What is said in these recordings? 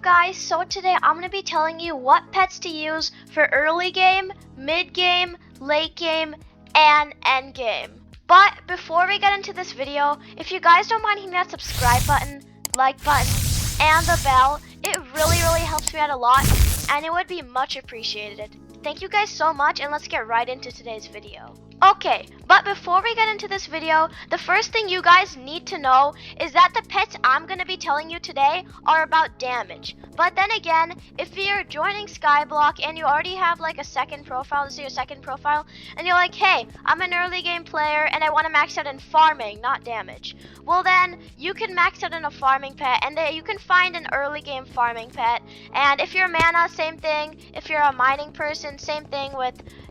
guys, so today I'm going to be telling you what pets to use for early game, mid game, late game, and end game. But before we get into this video, if you guys don't mind hitting that subscribe button, like button, and the bell, it really helps me out a lot, and it would be much appreciated. Thank you guys so much, and let's get right into today's video. Okay, but before we get into this video, the first thing you guys need to know is that the pets I'm going to be telling you today are about damage. But then again, if you're joining Skyblock and you already have like a second profile, this is your second profile, and you're like, hey, I'm an early game player and I want to max out in farming, not damage. Well then, you can max out in a farming pet, and you can find an early game farming pet. And if you're mana, same thing. If you're a mining person, same thing.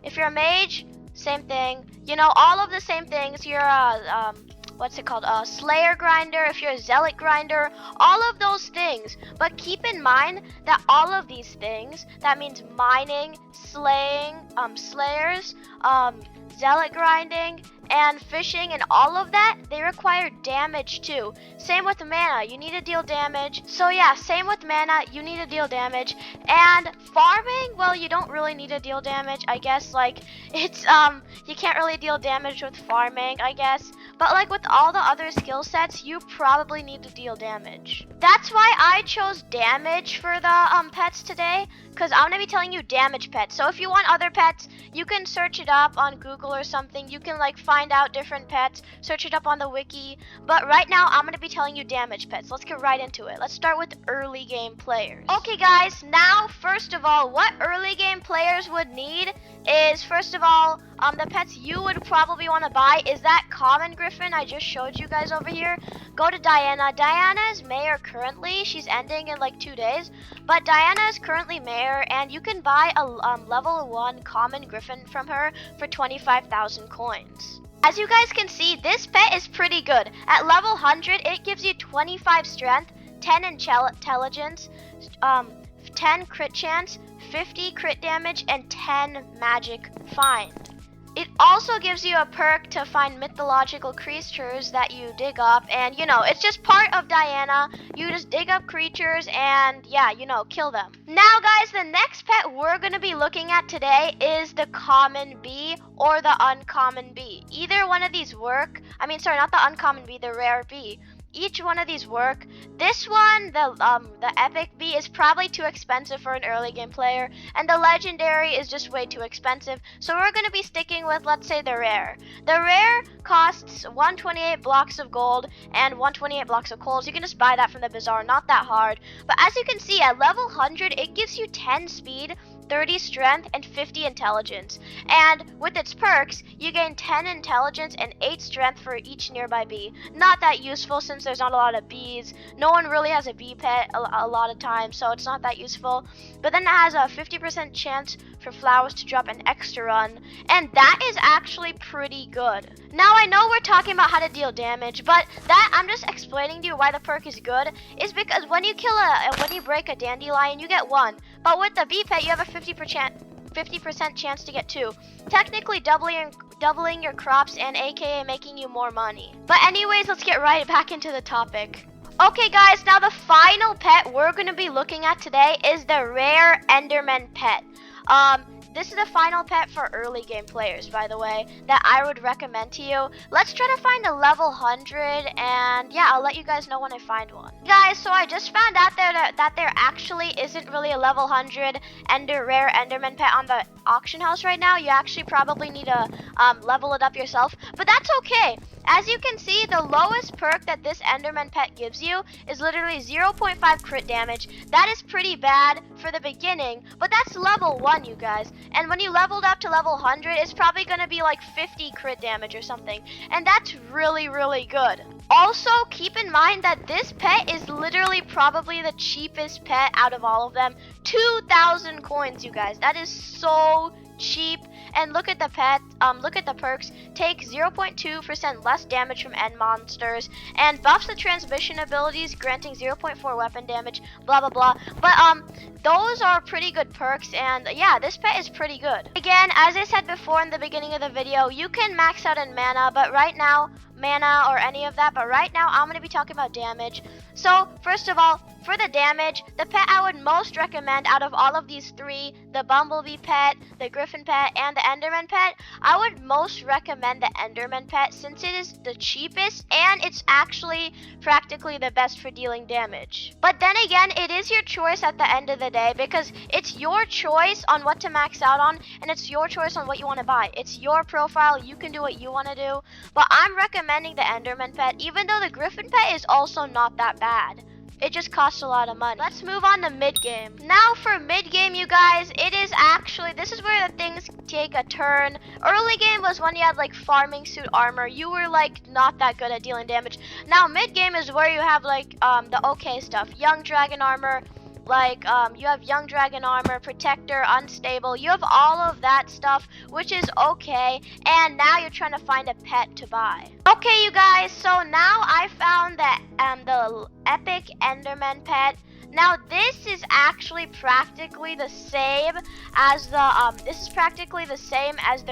If you're a mage, same thing. You know, all of the same things. You're a, what's it called? A slayer grinder, if you're a zealot grinder, all of those things. But keep in mind that all of these things, that means mining, slaying, slayers, zealot grinding, and fishing, and all of that, they require damage too. Same with mana, you need to deal damage. So yeah, same with mana, you need to deal damage. And farming, well, you don't really need to deal damage, I guess. Like, it's you can't really deal damage with farming, I guess. But like with all the other skill sets, you probably need to deal damage. That's why I chose damage for the pets today, because I'm gonna be telling you damage pets. So if you want other pets, you can search it up on Google or something. You can like find out different pets, search it up on the wiki. But right now, I'm gonna be telling you damage pets. Let's get right into it. Let's start with early game players. Okay guys, now first of all, what early game players would need is, first of all, the pets you would probably want to buy is that common griffin I just showed you guys over here. Go to Diana. Diana is mayor currently. She's ending in like 2 days. But Diana is currently mayor, and you can buy a level 1 common griffin from her for 25,000 coins. As you guys can see, this pet is pretty good. At level 100, it gives you 25 strength, 10 intelligence, 10 crit chance, 50 crit damage, and 10 magic find. It also gives you a perk to find mythological creatures that you dig up, and you know, it's just part of Diana. You just dig up creatures and yeah, you know, kill them. Now guys, the next pet we're gonna be looking at today is the common bee or the uncommon bee. Either one of these work. I mean, sorry, not the uncommon bee, the rare bee. Each one of these work. This one, the epic bee, is probably too expensive for an early game player, and the legendary is just way too expensive. So we're gonna be sticking with, let's say, the rare. The rare costs 128 blocks of gold and 128 blocks of coals. You can just buy that from the bazaar, not that hard. But as you can see, at level 100, it gives you 10 speed, 30 strength, and 50 intelligence. And with its perks, you gain 10 intelligence and 8 strength for each nearby bee. Not that useful since there's not a lot of bees. No one really has a bee pet a lot of times, so it's not that useful. But then it has a 50% chance for flowers to drop an extra run, and that is actually pretty good. Now I know we're talking about how to deal damage, but that I'm just explaining to you why the perk is good is because when you break a dandelion, you get 1. But with the bee pet, you have a 50% chance to get 2. Technically doubling your crops and aka making you more money. But anyways, let's get right back into the topic. Okay guys, now the final pet we're going to be looking at today is the rare Enderman pet. This is the final pet for early game players, by the way, that I would recommend to you. Let's try to find a level 100, and yeah, I'll let you guys know when I find one. Guys, so I just found out that there actually isn't really a level 100 rare Enderman pet on the auction house right now. You actually probably need to level it up yourself, but that's okay. As you can see, the lowest perk that this Enderman pet gives you is literally 0.5 crit damage. That is pretty bad for the beginning, but that's level 1, you guys. And when you leveled up to level 100, it's probably going to be like 50 crit damage or something. And that's really good. Also, keep in mind that this pet is literally probably the cheapest pet out of all of them. 2,000 coins, you guys. That is so cheap. And look at the pet, look at the perks. Take 0.2% less damage from end monsters, and buffs the transmission abilities, granting 0.4 weapon damage, blah blah blah. But those are pretty good perks, and yeah, this pet is pretty good. Again, as I said before in the beginning of the video, you can max out in mana, but right now mana or any of that, but right now I'm going to be talking about damage. So first of all, for the damage, the pet I would most recommend out of all of these three, the Bumblebee pet, the Griffin pet, and the Enderman pet, I would most recommend the Enderman pet since it is the cheapest and it's actually practically the best for dealing damage. But then again, it is your choice at the end of the day because it's your choice on what to max out on and it's your choice on what you want to buy. It's your profile, you can do what you want to do, but I'm recommending the Enderman pet even though the Griffin pet is also not that bad. It just costs a lot of money. Let's move on to mid-game. Now for mid-game, you guys, it is actually, this is where the things take a turn. Early game was when you had like farming suit armor. You were like not that good at dealing damage. Now mid-game is where you have like the okay stuff. Young dragon armor, like you have young dragon armor, protector, unstable. You have all of that stuff, which is okay. And now you're trying to find a pet to buy. Okay, you guys, so now I found that the epic Enderman pet. Now this is actually practically the same as the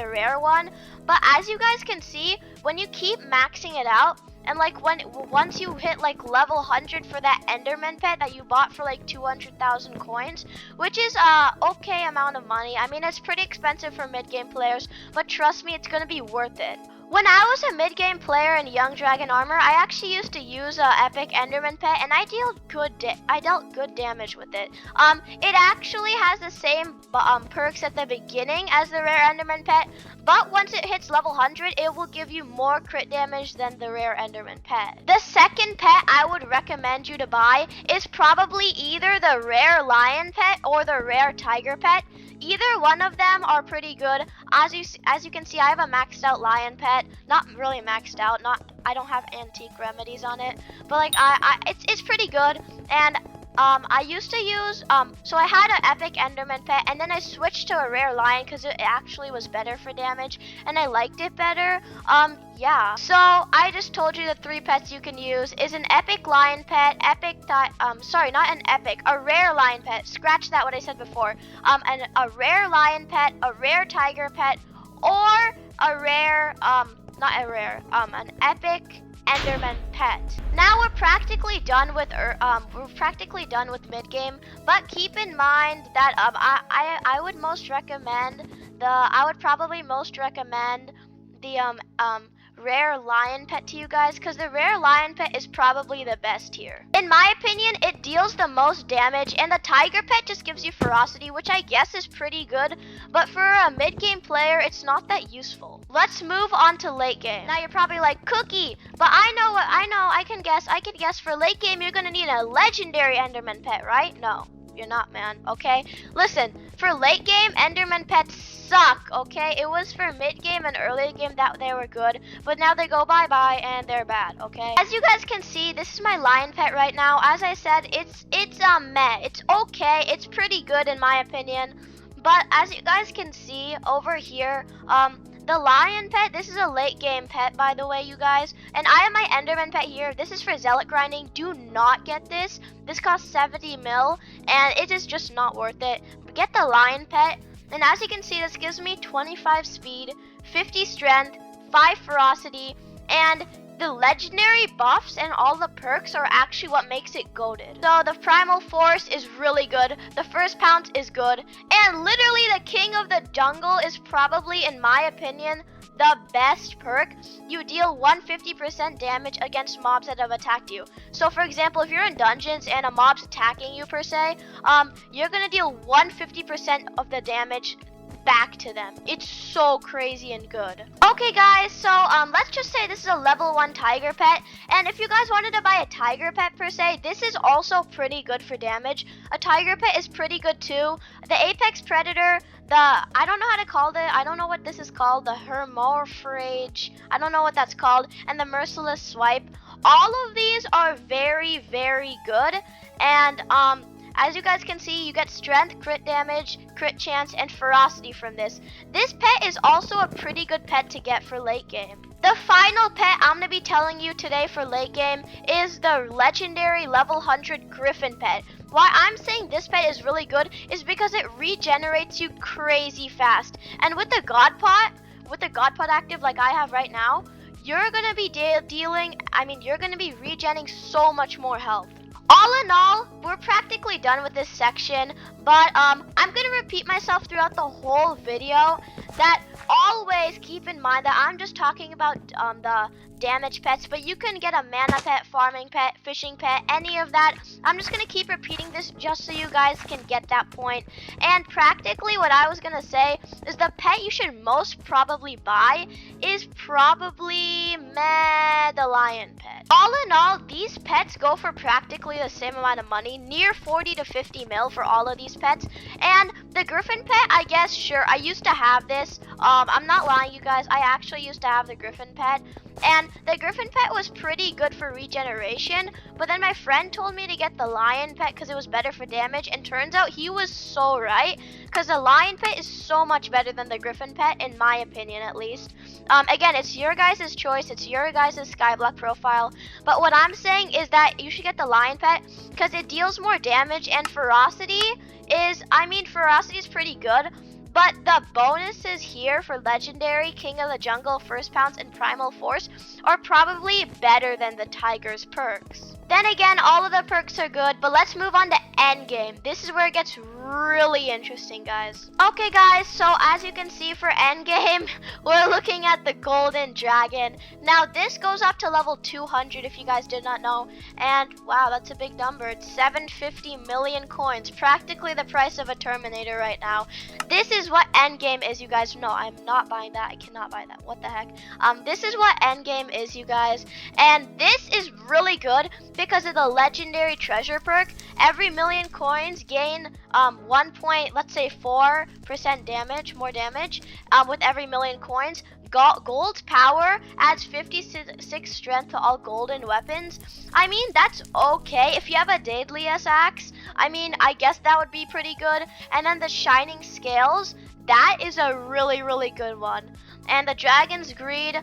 rare one, but as you guys can see, when you keep maxing it out, and like once you hit like level 100 for that Enderman pet that you bought for like 200,000 coins, which is okay amount of money. I mean, it's pretty expensive for mid-game players, but trust me, it's gonna be worth it. When I was a mid-game player in Young Dragon Armor, I actually used to use Epic Enderman pet, and I dealt good damage with it. It actually has the same perks at the beginning as the rare Enderman pet, but once it hits level 100, it will give you more crit damage than the rare Enderman pet. The second pet I would recommend you to buy is probably either the rare Lion pet or the rare Tiger pet. Either one of them are pretty good. As you can see, I have a maxed out Lion pet. Not really maxed out. I don't have antique remedies on it, but like it's pretty good. And I used to use so I had an epic Enderman pet, and then I switched to a rare Lion because it actually was better for damage, and I liked it better. Yeah. So I just told you the three pets you can use is an epic Lion pet, a rare Lion pet. Scratch that what I said before. A rare Lion pet, a rare Tiger pet, or an epic Enderman pet. Now we're practically done with mid game, but keep in mind that I would probably most recommend the rare Lion pet to you guys, because the rare Lion pet is probably the best here. In my opinion, it deals the most damage, and the Tiger pet just gives you ferocity, which I guess is pretty good, but for a mid-game player, it's not that useful. Let's move on to late game. Now you're probably like, Cookie, but I can guess for late game, you're gonna need a legendary Enderman pet, right? No, you're not, man, okay? Listen, for late game, Enderman pets suck, okay? It was for mid game and early game that they were good, but now they go bye-bye and they're bad, okay? As you guys can see, this is my Lion pet right now. As I said, it's meh. It's okay. It's pretty good in my opinion. But as you guys can see over here, the Lion pet, this is a late game pet, by the way, you guys. And I have my Enderman pet here. This is for zealot grinding. Do not get this. This costs 70 mil, and it is just not worth it. But get the Lion pet. And as you can see, this gives me 25 speed, 50 strength, 5 ferocity, and the legendary buffs and all the perks are actually what makes it goated. So the primal force is really good, the first pounce is good, and literally the king of the jungle is probably, in my opinion, the best perk. You deal 150% damage against mobs that have attacked you. So for example, if you're in dungeons and a mob's attacking you per se, you're gonna deal 150% of the damage back to them. It's so crazy and good. Okay guys, so let's just say this is a level 1 tiger pet, and if you guys wanted to buy a tiger pet per se, this is also pretty good for damage. A tiger pet is pretty good too. The apex predator, I don't know how to call it. I don't know what this is called. The hermorphrage, I don't know what that's called, and the merciless swipe. All of these are very, very good, and as you guys can see, you get strength, crit damage, crit chance, and ferocity from this. This pet is also a pretty good pet to get for late game. The final pet I'm going to be telling you today for late game is the legendary level 100 Griffin pet. Why I'm saying this pet is really good is because it regenerates you crazy fast. And with the God Pot active like I have right now, you're gonna be you're gonna be regenning so much more health. All in all, we're practically done with this section, but I'm gonna repeat myself throughout the whole video that always keep in mind that I'm just talking about the damage pets, but you can get a mana pet, farming pet, fishing pet, any of that. I'm just gonna keep repeating this just so you guys can get that point. And practically what I was gonna say is the pet you should most probably buy is probably the lion pet. All in all, these pets go for practically the same amount of money, near 40 to 50 mil for all of these pets. And the griffin pet, I guess, sure, I used to have this. I'm not lying, you guys, I actually used to have the griffin pet. And the griffin pet was pretty good for regeneration, but then my friend told me to get the lion pet because it was better for damage, and turns out he was so right, because the lion pet is so much better than the griffin pet, in my opinion at least. Again, it's your guys' choice, it's your guys' Skyblock profile, but what I'm saying is that you should get the lion pet because it deals more damage, and ferocity is pretty good. But the bonuses here for Legendary, King of the Jungle, First Pounce, and Primal Force are probably better than the Tiger's perks. Then again, all of the perks are good, but let's move on to endgame. This is where it gets really interesting, guys. Okay, guys, so as you can see for endgame, we're looking at the Golden Dragon. Now, this goes up to level 200 if you guys did not know, and wow, that's a big number. It's 750 million coins, practically the price of a Terminator right now. This is what endgame is, you guys. No, I'm not buying that. I cannot buy that. What the heck? This is what endgame is, you guys, and this is really good because of the legendary treasure perk. Every million coins gain 4% damage, more damage with every million coins. Gold's power adds 56 strength to all golden weapons. I mean, that's okay. If you have a Daedalus axe, I mean, I guess that would be pretty good. And then the shining scales, that is a really, really good one. And the Dragon's Greed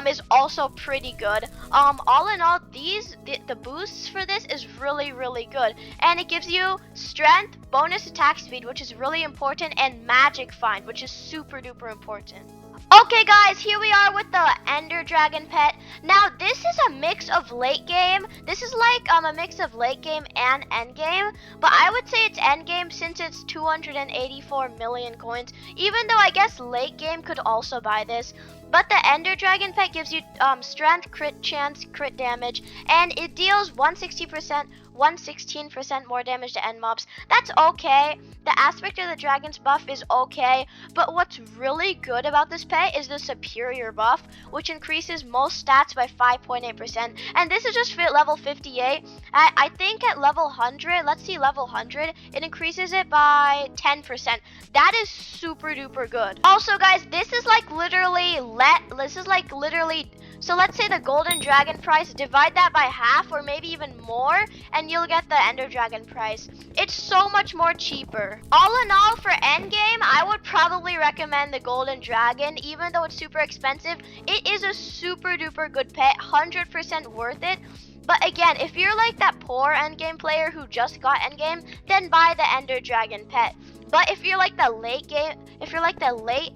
is also pretty good. All in all, the boosts for this is really, really good. And it gives you strength, bonus attack speed, which is really important, and magic find, which is super duper important. Okay, guys, here we are with the Ender Dragon pet. Now, this is a mix of late game. This is like a mix of late game and end game, but I would say it's end game since it's 284 million coins, even though I guess late game could also buy this. But the Ender Dragon pet gives you strength, crit chance, crit damage, and it deals 116% more damage to end mobs. That's okay. The aspect of the dragon's buff is okay, but what's really good about this pet is the superior buff, which increases most stats by 5.8%. And this is just fit level 58. I think at level 100, let's see, level 100, it increases it by 10%. That is super duper good. Also, guys, this is like literally so let's say the golden dragon price, divide that by half or maybe even more, and you'll get the Ender Dragon price. It's so much more cheaper. All in all, for endgame, I would probably recommend the golden dragon, even though it's super expensive. It is a super duper good pet, 100% worth it. But again, if you're like that poor endgame player who just got endgame, then buy the Ender Dragon pet. But if you're like the late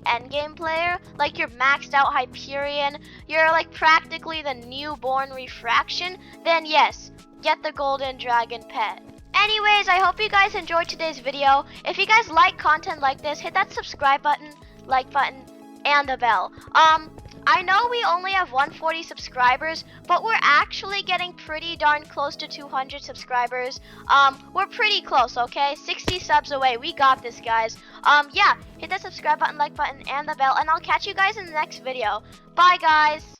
endgame player, like you're maxed out Hyperion, you're like practically the newborn refraction, then yes, get the Golden Dragon pet. Anyways, I hope you guys enjoyed today's video. If you guys like content like this, hit that subscribe button, like button, and the bell. I know we only have 140 subscribers, but we're actually getting pretty darn close to 200 subscribers. We're pretty close, okay? 60 subs away. We got this, guys. Yeah, hit that subscribe button, like button, and the bell, and I'll catch you guys in the next video. Bye, guys.